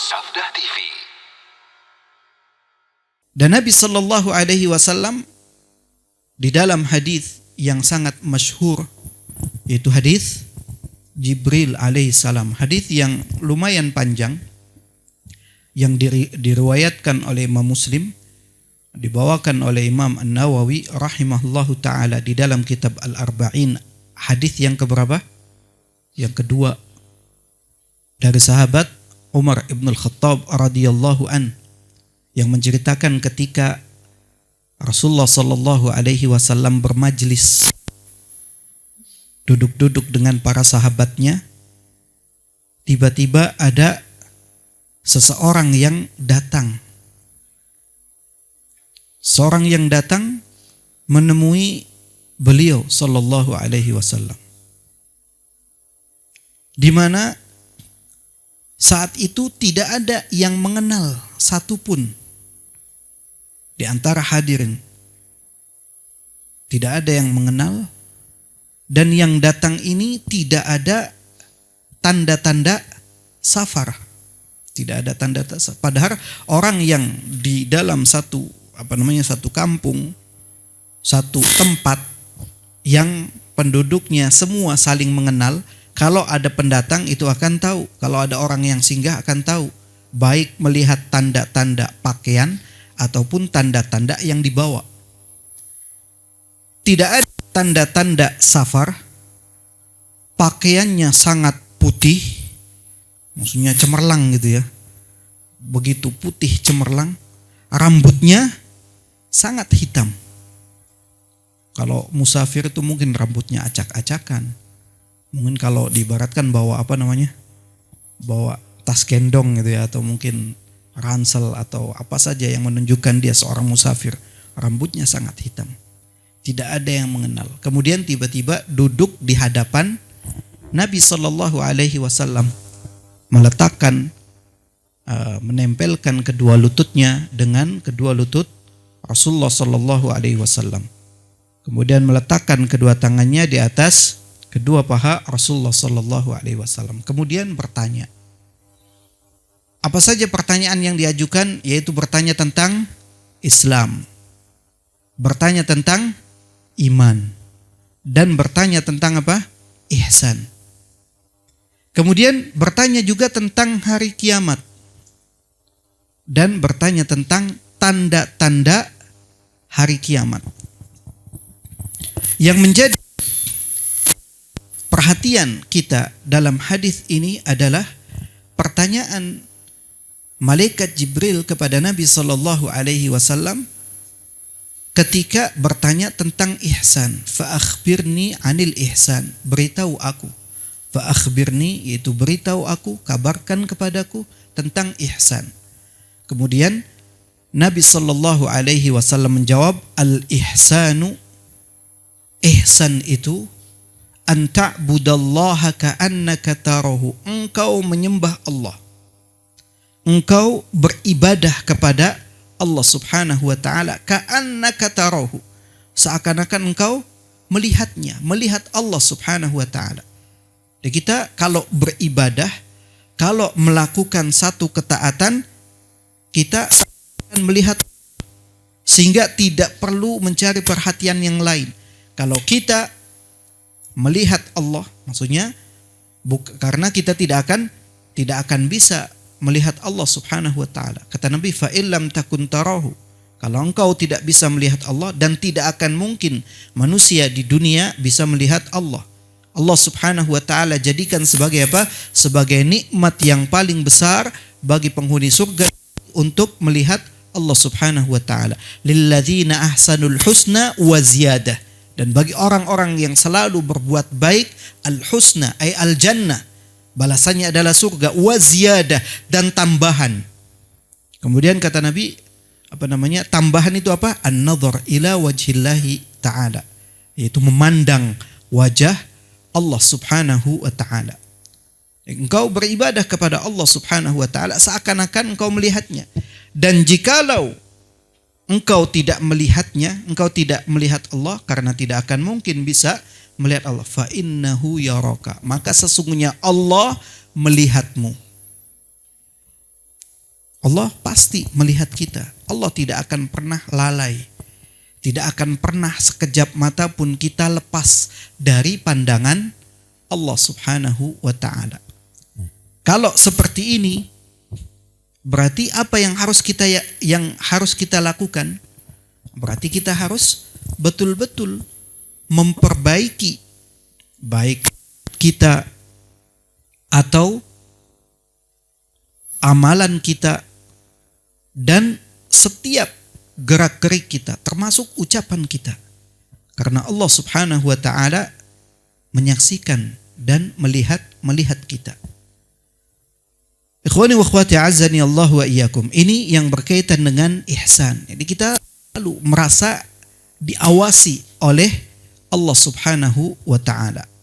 Sabda TV. Dan Nabi Shallallahu Alaihi Wasallam di dalam hadis yang sangat masyhur, yaitu hadis Jibril alaihissalam, hadis yang lumayan panjang, yang diriwayatkan oleh Imam Muslim, dibawakan oleh Imam An-Nawawi rahimahullahu taala di dalam kitab Al-Arba'in, hadis yang keberapa? Yang kedua, dari sahabat Umar ibn al-Khattab radhiyallahu an, yang menceritakan ketika Rasulullah sallallahu alaihi wasallam bermajlis, duduk-duduk dengan para sahabatnya, tiba-tiba ada seseorang yang datang. Seorang yang datang menemui beliau sallallahu alaihi wasallam, di mana saat itu tidak ada yang mengenal satupun di antara hadirin. Tidak ada yang mengenal, dan yang datang ini tidak ada tanda-tanda safar. Tidak ada tanda safar. Padahal orang yang di dalam satu kampung, satu tempat yang penduduknya semua saling mengenal, kalau ada pendatang itu akan tahu, kalau ada orang yang singgah akan tahu, baik melihat tanda-tanda pakaian ataupun tanda-tanda yang dibawa. Tidak ada tanda-tanda safar, pakaiannya sangat putih, maksudnya cemerlang gitu ya, begitu putih cemerlang, rambutnya sangat hitam. Kalau musafir itu mungkin rambutnya acak-acakan, mungkin kalau diibaratkan bawa bawa tas gendong gitu ya, atau mungkin ransel atau apa saja yang menunjukkan dia seorang musafir, rambutnya sangat hitam. Tidak ada yang mengenal. Kemudian tiba-tiba duduk di hadapan Nabi Shallallahu Alaihi Wasallam, menempelkan kedua lututnya dengan kedua lutut Rasulullah Shallallahu Alaihi Wasallam. Kemudian meletakkan kedua tangannya di atas kedua paha Rasulullah Shallallahu Alaihi Wasallam. Kemudian bertanya. Apa saja pertanyaan yang diajukan? Yaitu bertanya tentang Islam, bertanya tentang iman, dan bertanya tentang apa? Ihsan. Kemudian bertanya juga tentang hari kiamat, dan bertanya tentang tanda-tanda hari kiamat. Yang menjadi perhatian kita dalam hadis ini adalah pertanyaan Malaikat Jibril kepada Nabi Sallallahu Alaihi Wasallam ketika bertanya tentang ihsan. Fa'akhbirni anil ihsan, beritahu aku. Fa'akhbirni, yaitu beritahu aku, kabarkan kepadaku tentang ihsan. Kemudian Nabi Sallallahu Alaihi Wasallam menjawab, al-ihsanu, ihsan itu an ta'budallaha ka'annaka tarahu, engkau menyembah Allah, engkau beribadah kepada Allah Subhanahu wa taala ka'annaka tarahu, seakan-akan engkau melihatnya, melihat Allah Subhanahu wa taala. Dan kita kalau beribadah, kalau melakukan satu ketaatan, kita akan melihat, sehingga tidak perlu mencari perhatian yang lain. Kalau kita melihat Allah, maksudnya karena kita tidak akan bisa melihat Allah Subhanahu wa taala. Kata Nabi, fa illam takun tarahu, kalau engkau tidak bisa melihat Allah, dan tidak akan mungkin manusia di dunia bisa melihat Allah. Allah Subhanahu wa taala jadikan sebagai apa? Sebagai nikmat yang paling besar bagi penghuni surga untuk melihat Allah Subhanahu wa taala. Lilladzina ahsanul husna wa ziyadah. Dan bagi orang-orang yang selalu berbuat baik, al-husna ay al-jannah, balasannya adalah surga, wa ziyadah, dan tambahan. Kemudian kata Nabi, tambahan itu apa? An-nadhar ila wajhillahi ta'ala, yaitu memandang wajah Allah Subhanahu wa ta'ala. Engkau beribadah kepada Allah Subhanahu wa ta'ala seakan-akan engkau melihatnya. Dan jikalau engkau tidak melihatnya, engkau tidak melihat Allah, karena tidak akan mungkin bisa melihat Allah. Fa innahu yaraka, maka sesungguhnya Allah melihatmu. Allah pasti melihat kita. Allah tidak akan pernah lalai. Tidak akan pernah sekejap mata pun kita lepas dari pandangan Allah Subhanahu wa ta'ala. Kalau seperti ini, berarti apa yang harus kita lakukan? Berarti kita harus betul-betul memperbaiki baik kita atau amalan kita dan setiap gerak-gerik kita, termasuk ucapan kita. Karena Allah Subhanahu wa ta'ala menyaksikan dan melihat kita. Ikhwani wa akhwati azani Allah wa iyyakum. Ini yang berkaitan dengan ihsan. Jadi kita selalu merasa diawasi oleh Allah Subhanahu wa ta'ala.